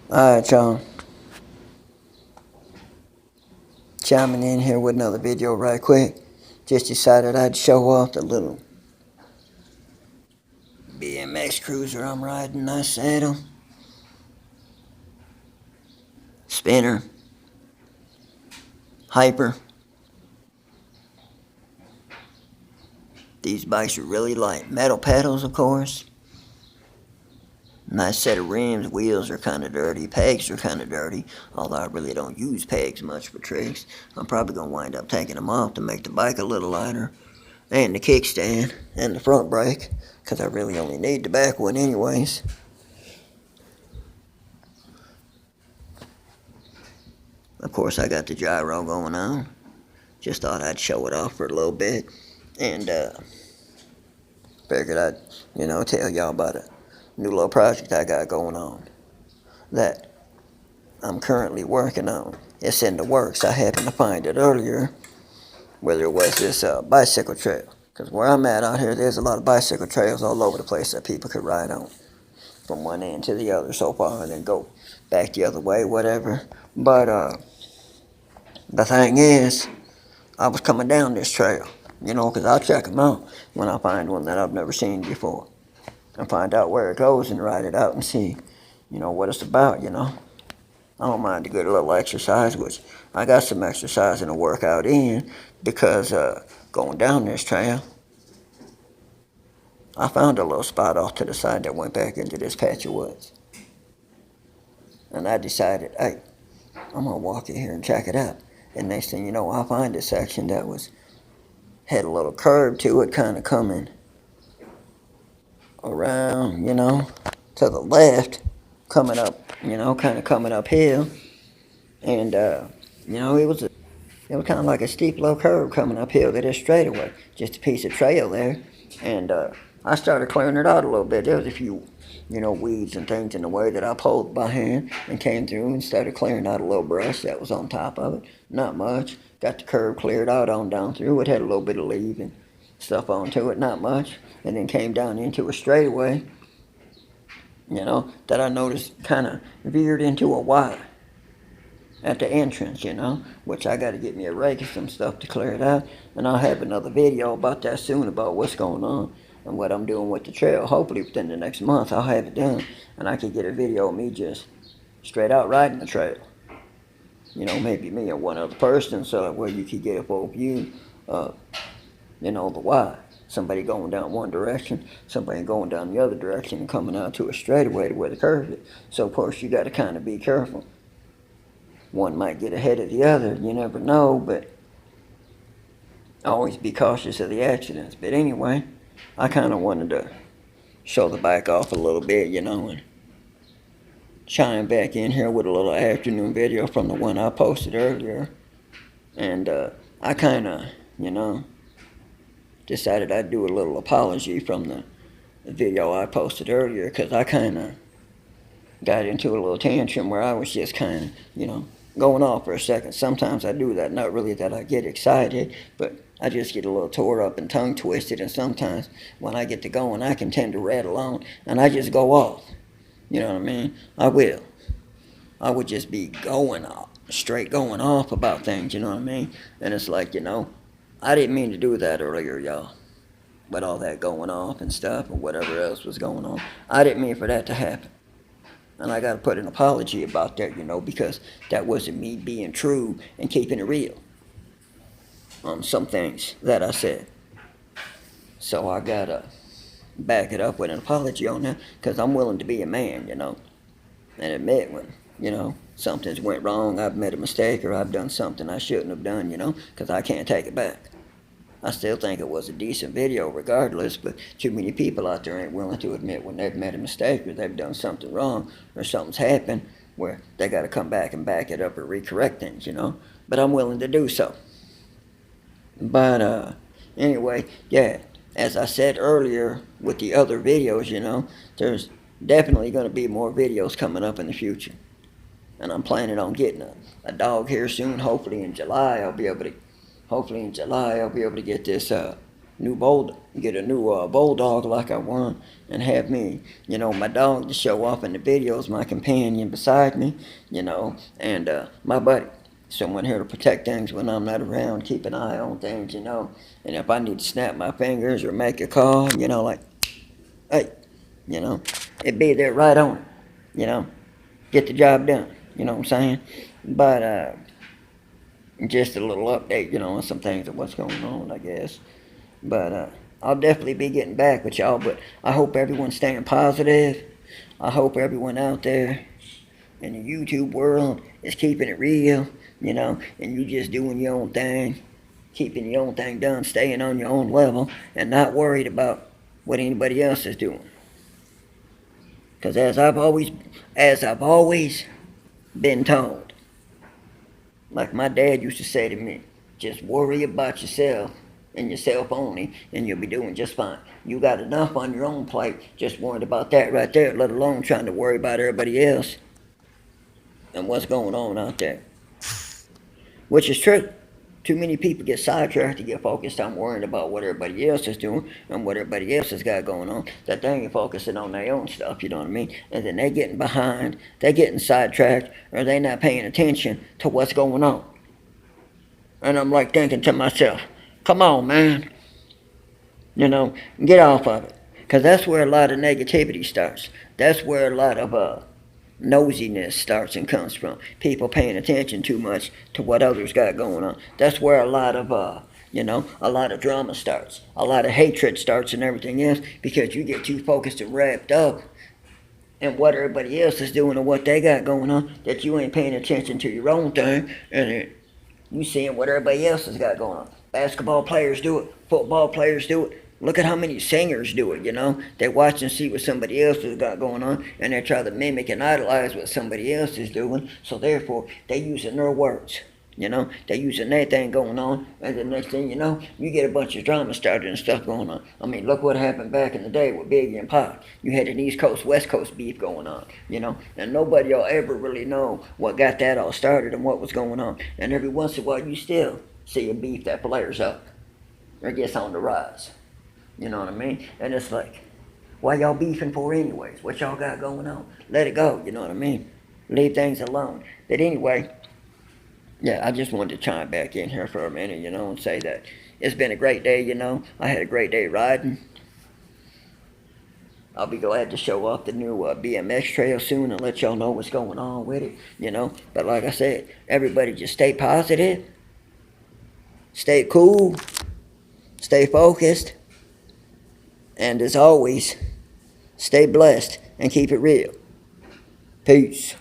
Alright, y'all. Chiming in here with another video right quick. Just decided I'd show off the little BMX cruiser I'm riding. Nice saddle, spinner, hyper. These bikes are really light. Metal pedals, of course. Nice set of rims. Wheels are kind of dirty. Pegs are kind of dirty. Although I really don't use pegs much for tricks. I'm probably going to wind up taking them off to make the bike a little lighter. And the kickstand and the front brake. Because I really only need the back one anyways. Of course, I got the gyro going on. Just thought I'd show it off for a little bit. And figured I'd, tell y'all about a new little project I got going on that I'm currently working on. It's in the works. I happened to find it earlier, whether it was this bicycle trail. Because where I'm at out here, there's a lot of bicycle trails all over the place that people could ride on. From one end to the other so far and then go back the other way, whatever. But the thing is, I was coming down this trail, because I'll check them out when I find one that I've never seen before. And find out where it goes and ride it out and see, what it's about, I don't mind a good little exercise, which I got some exercise and a workout in because going down this trail, I found a little spot off to the side that went back into this patch of woods. And I decided, hey, I'm going to walk in here and check it out. And next thing you know, I find a section that had a little curve to it, kind of coming around, to the left, coming up, kind of coming uphill. And, it was kind of like a steep, low curve coming uphill to this straightaway. Just a piece of trail there. And I started clearing it out a little bit. There was a few, weeds and things in the way that I pulled by hand and came through and started clearing out a little brush that was on top of it. Not much. Got the curve cleared out on down through. It had a little bit of leaf and stuff onto it, not much. And then came down into a straightaway, that I noticed kind of veered into a Y at the entrance, which I got to get me a rake and some stuff to clear it out. And I'll have another video about that soon, about what's going on and what I'm doing with the trail. Hopefully within the next month I'll have it done and I can get a video of me just straight out riding the trail. Maybe me or one other person, so where you could get a full view of, the Y. Somebody going down one direction, somebody going down the other direction and coming out to a straightaway to where the curve is. So of course you got to kind of be careful. One might get ahead of the other, you never know, but always be cautious of the accidents. But anyway, I kind of wanted to show the bike off a little bit, and chime back in here with a little afternoon video from the one I posted earlier. And I kind of, decided I'd do a little apology from the video I posted earlier because I kind of got into a little tantrum where I was just kind of, going off for a second. Sometimes I do that, not really that I get excited, but I just get a little tore up and tongue twisted, and sometimes when I get to going, I can tend to rattle on, and I just go off. You know what I mean? I will. I would just be going off, straight going off about things, you know what I mean? And it's like, I didn't mean to do that earlier, y'all. With all that going off and stuff, or whatever else was going on. I didn't mean for that to happen. And I got to put an apology about that, because that wasn't me being true and keeping it real on some things that I said. So I got to back it up with an apology on that because I'm willing to be a man, and admit when, something's went wrong, I've made a mistake, or I've done something I shouldn't have done, because I can't take it back. I still think it was a decent video regardless, but too many people out there ain't willing to admit when they've made a mistake or they've done something wrong or something's happened where they got to come back and back it up or recorrect things, But I'm willing to do so. But anyway, yeah, as I said earlier with the other videos, there's definitely going to be more videos coming up in the future. And I'm planning on getting a dog here soon. Hopefully in July I'll be able to get this get a new bulldog like I want, and have me, my dog to show off in the videos, my companion beside me, and my buddy. Someone here to protect things when I'm not around, keep an eye on things, and if I need to snap my fingers or make a call, like, hey, it'd be there right on it, get the job done, you know what I'm saying? But just a little update, on some things of what's going on, I guess. But I'll definitely be getting back with y'all. But I hope everyone's staying positive. I hope everyone out there in the YouTube world is keeping it real, and you just doing your own thing, keeping your own thing done, staying on your own level, and not worried about what anybody else is doing. Because as I've always been told, like my dad used to say to me, just worry about yourself and yourself only, and you'll be doing just fine. You got enough on your own plate, just worried about that right there, let alone trying to worry about everybody else and what's going on out there. Which is true. Too many people get sidetracked to get focused on worrying about what everybody else is doing and what everybody else has got going on, that they ain't focusing on their own stuff, you know what I mean? And then they getting behind, they getting sidetracked, or they not paying attention to what's going on. And I'm like thinking to myself, come on, man. Get off of it. Because that's where a lot of negativity starts. That's where a lot of nosiness starts and comes from. People paying attention too much to what others got going on. That's where a lot of a lot of drama starts. A lot of hatred starts and everything else, because you get too focused and wrapped up in what everybody else is doing and what they got going on, that you ain't paying attention to your own thing, and you seeing what everybody else has got going on. Basketball players do it. Football players do it. Look at how many singers do it, They watch and see what somebody else has got going on, and they try to mimic and idolize what somebody else is doing, so therefore, they using their words, They using their thing going on, and the next thing you know, you get a bunch of drama started and stuff going on. I mean, look what happened back in the day with Biggie and Pac. You had an East Coast, West Coast beef going on, and nobody will ever really know what got that all started and what was going on. And every once in a while, you still see a beef that flares up or gets on the rise. You know what I mean? And it's like, why y'all beefing for anyways? What y'all got going on? Let it go, you know what I mean? Leave things alone. But anyway, yeah, I just wanted to chime back in here for a minute, and say that it's been a great day, I had a great day riding. I'll be glad to show off the new BMX trail soon and let y'all know what's going on with it, But like I said, everybody just stay positive, stay cool, stay focused, and as always, stay blessed and keep it real. Peace.